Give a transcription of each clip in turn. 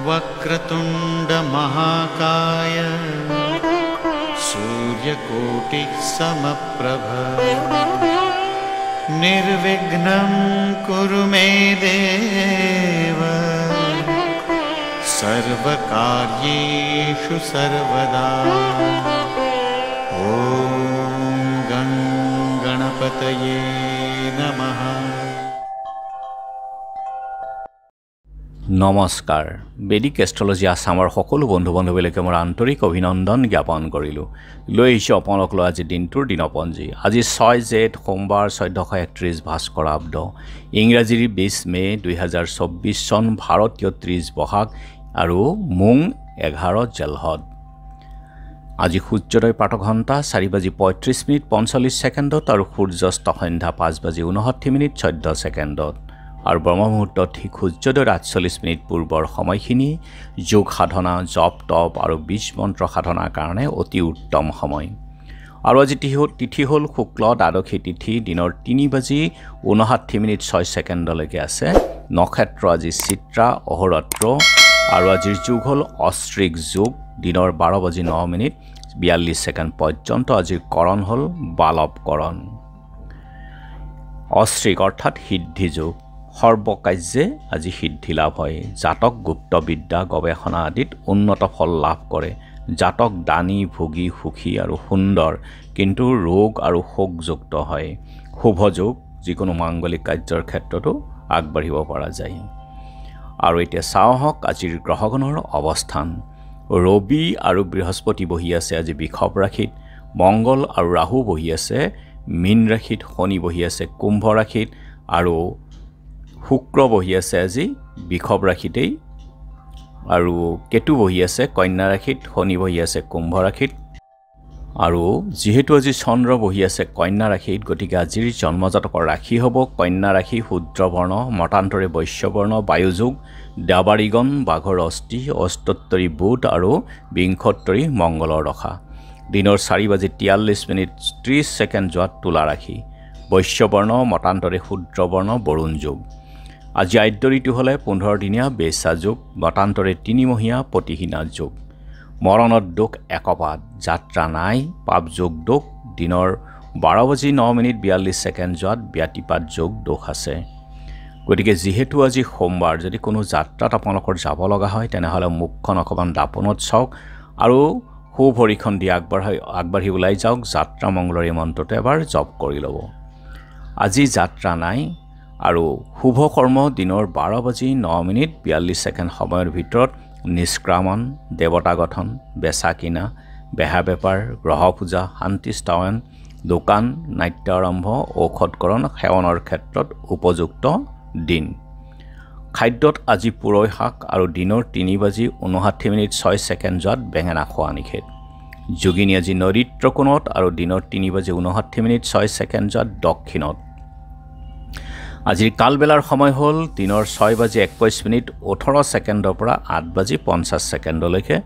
वक्रतुंड महाकाय सूर्यकोटि समप्रभ निर्विघ्नं कुरु मे देव सर्वकार्येषु सर्वदा। ओम गं गणपतये नमः। নমস্কাৰ। বেদিক এষ্ট্ৰলজি আসামৰ সকলো বন্ধু বান্ধৱীলৈকে মোৰ আন্তৰিক অভিনন্দন জ্ঞাপন কৰিলোঁ। লৈ আহিছোঁ আপোনালোকলৈ আজি দিনটোৰ দিনপঞ্জী। আজি 6 জেঠ সোমবাৰ 1431 ভাস্কৰাব্দ, ইংৰাজীৰ 20 মে 2024 চন, ভাৰতীয় 30 বহাগ আৰু মুং 11 জেলহত। আজি সূৰ্যোদয় প্ৰাতঃঘণ্টা 4:35:45 আৰু সূৰ্যাস্ত সন্ধ্যা 5:59 14 আৰু ব্ৰহ্মমুহূৰ্ত ঠিক সূৰ্যোদয়ৰ 48 পূৰ্বৰ সময়খিনি যোগ সাধনা, জপ তপ আৰু বীজ মন্ত্ৰ সাধনাৰ কাৰণে অতি উত্তম সময়। আৰু আজি তিথি হ'ল শুক্ল দ্বাদশী তিথি, দিনৰ 3:59:06 আছে। নক্ষত্ৰ আজি চিত্ৰা অহোৰাত্ৰ আৰু আজিৰ যুগ হ'ল অষ্ট্ৰিক যুগ, দিনৰ 12:09:42 পৰ্যন্ত। আজিৰ কৰণ হ'ল বালৱকৰণ। অষ্ট্ৰিক অৰ্থাৎ সিদ্ধি যুগ, সৰ্বকাৰ্যে আজি সিদ্ধি লাভ হয়। জাতক গুপ্ত বিদ্যা গৱেষণা আদিত উন্নত ফল লাভ কৰে। জাতক দানী ভোগী সুখী আৰু সুন্দৰ, কিন্তু ৰোগ আৰু শোকযুক্ত হয়। শুভ যোগ, যিকোনো মাংগলিক কাৰ্যৰ ক্ষেত্ৰতো আগবাঢ়িব পৰা যায়। আৰু এতিয়া চাওঁ আহক আজিৰ গ্ৰহগণৰ অৱস্থান। ৰবি আৰু বৃহস্পতি বহি আছে আজি বৃষভ ৰাশিত, মংগল আৰু ৰাহু বহি আছে মীন ৰাশিত, শনি বহি আছে কুম্ভ ৰাশিত আৰু শুক্ৰ বহি আছে আজি বৃষভ ৰাশিতেই, আৰু কেতু বহি আছে কন্যা ৰাশিত, শনি বহি আছে কুম্ভ ৰাশিত। আৰু যিহেতু আজি চন্দ্ৰ বহি আছে কন্যা ৰাশিত, গতিকে আজিৰ জন্মজাতকৰ ৰাশি হ'ব কন্যা ৰাশি, শুদ্ৰবৰ্ণ, মতান্তৰে বৈশ্যবৰ্ণ, বায়ুযোগ, দেৱাৰীগণ, বাঘৰ অস্থি, অস্তোত্তৰী বুধ আৰু বিংশোত্তৰী মংগলৰ দশা। দিনৰ 4:43:30 যোৱাত তুলা ৰাশি, বৈশ্যবৰ্ণ, মতান্তৰে শুদ্ৰবৰ্ণ, বৰুণ যোগ। আজি আদ্য ঋতু হ'লে 15 দিনীয়া বেচা যোগ, মতান্তৰে 3 মহীয়া প্ৰতিহীনা যোগ। মৰণত দুখ একপাত, যাত্ৰা নাই, পাপ যোগ দোষ। দিনৰ 12:09:42 যোৱাত ব্যাতিপাত যোগ দোষ আছে। গতিকে যিহেতু আজি সোমবাৰ, যদি কোনো যাত্ৰাত আপোনালোকৰ যাব লগা হয় তেনেহ'লে মুখখন অকণমান দাপোনত চাওক আৰু সু ভৰিখন দি আগবাঢ়ি ওলাই যাওক। যাত্ৰা মংগলৰ এই মন্ত্ৰটো এবাৰ জপ কৰি ল'ব। আজি যাত্ৰা নাই আৰু শুভ কৰ্ম দিনৰ 12:09:42 সময়ৰ ভিতৰত নিষ্ক্ৰামণ, দেৱতা গঠন, বেচা কিনা, বেহা বেপাৰ, গ্ৰহ পূজা, শান্তি স্থাপন, দোকান, নাট্য আৰম্ভ, ঔষধকৰণ সেৱনৰ ক্ষেত্ৰত উপযুক্ত দিন। খাদ্যত আজি পুৰৈ শাক আৰু দিনৰ 3:59:06 যোৱাত বেঙেনা খোৱা নিষেধ। যোগিনী আজি নৈৰিত্ৰ কোণত আৰু দিনৰ 3:59:06 যোৱাত দক্ষিণত। আজিৰ কালবেলাৰ সময় হ'ল দিনৰ 6:21:18 পৰা 8:50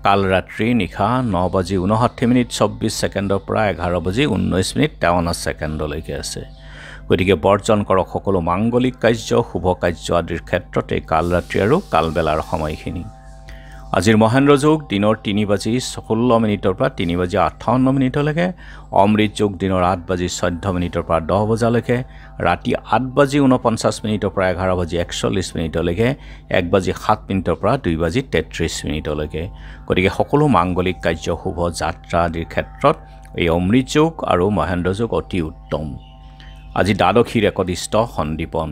কাল ৰাত্ৰি নিশা 9:59:24 পৰা 11:19:53 আছে। গতিকে বৰ্জন কৰক সকলো মাংগলিক কাৰ্য, শুভ কাৰ্য আদিৰ ক্ষেত্ৰত এই কাল ৰাত্ৰি আৰু কালবেলাৰ সময়খিনি। আজিৰ মহেন্দ্ৰ যোগ দিনৰ 3:16 পৰা 3:58 অমৃত যোগ দিনৰ 8:14 পৰা 10 বজালৈকে, ৰাতি 8:49 পৰা 11:41 1:07 পৰা 2:33। গতিকে সকলো মাংগলিক কাৰ্য, শুভ যাত্ৰা আদিৰ ক্ষেত্ৰত এই অমৃত যোগ আৰু মহেন্দ্ৰ যোগ অতি উত্তম। আজি দ্বাদশীৰ একদিষ্ট সন্দীপন,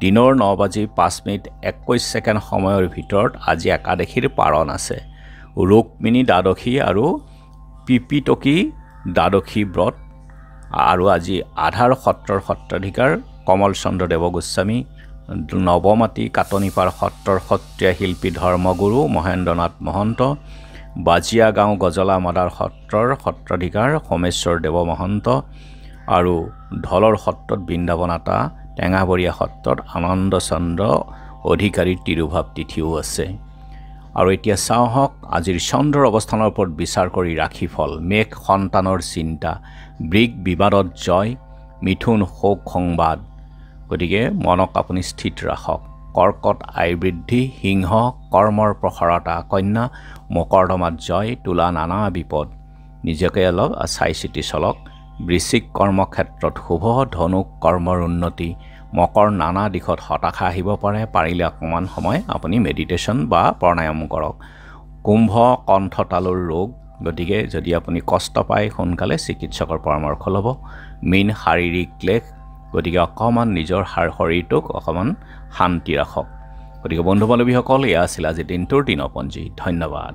দিনৰ 9:05:21 সময়ৰ ভিতৰত আজি একাদশীৰ পাৰণ আছে। ৰুক্মিণী দ্বাদশী আৰু পিপিটকী দ্বাদশী ব্ৰত। আৰু আজি আধাৰ সত্ৰৰ সত্ৰাধিকাৰ কমল চন্দ্ৰ দেৱগোস্বামী, নৱমাটি কাটনিপাৰ সত্ৰৰ সত্ৰীয়া শিল্পী ধৰ্মগুৰু মহেন্দ্ৰনাথ মহন্ত, বাজিয়া গাঁও গজলা মাদাৰ সত্ৰৰ সত্ৰাধিকাৰ সোমেশ্বৰ দেৱ মহন্ত আৰু ঢলৰ সত্ৰত বৃন্দাবনাতা টেঙাবৰীয়া সত্ৰত আনন্দ চন্দ্ৰ অধিকাৰীৰ তিৰুভাৱ তিথিও আছে। আৰু এতিয়া চাওক আজিৰ চন্দ্ৰৰ অৱস্থানৰ ওপৰত বিচাৰ কৰি ৰাশিফল মেঘ সন্তানৰ চিন্তা বৃগ বিবাদত জয় মিথুন শোক সংবাদ গতিকে মনক আপুনি স্থিত ৰাখক কৰ্কট আয় বৃদ্ধি সিংহ কৰ্মৰ প্ৰসাৰতা কন্যা মকৰদমাত জয় তুলা নানা বিপদ নিজকে অলপ চাই চিতি চলক বৃশ্চিক কৰ্মক্ষেত্ৰত শুভ ধনুক কৰ্মৰ উন্নতি মকৰ নানা দিশত হতাশা আহিব পাৰে পাৰিলে অকণমান সময় আপুনি মেডিটেশ্যন বা প্ৰাণায়াম কৰক কুম্ভ কণ্ঠতালুৰ ৰোগ গতিকে যদি আপুনি কষ্ট পায় সোনকালে চিকিৎসকৰ পৰামৰ্শ ল'ব মীন শাৰীৰিক ক্লেশ গতিকে অকণমান নিজৰ শৰীৰটোক অকণমান শান্তি ৰাখক গতিকে বন্ধু বান্ধৱীসকল এয়া আছিল আজি দিনটোৰ দিনপঞ্জী ধন্যবাদ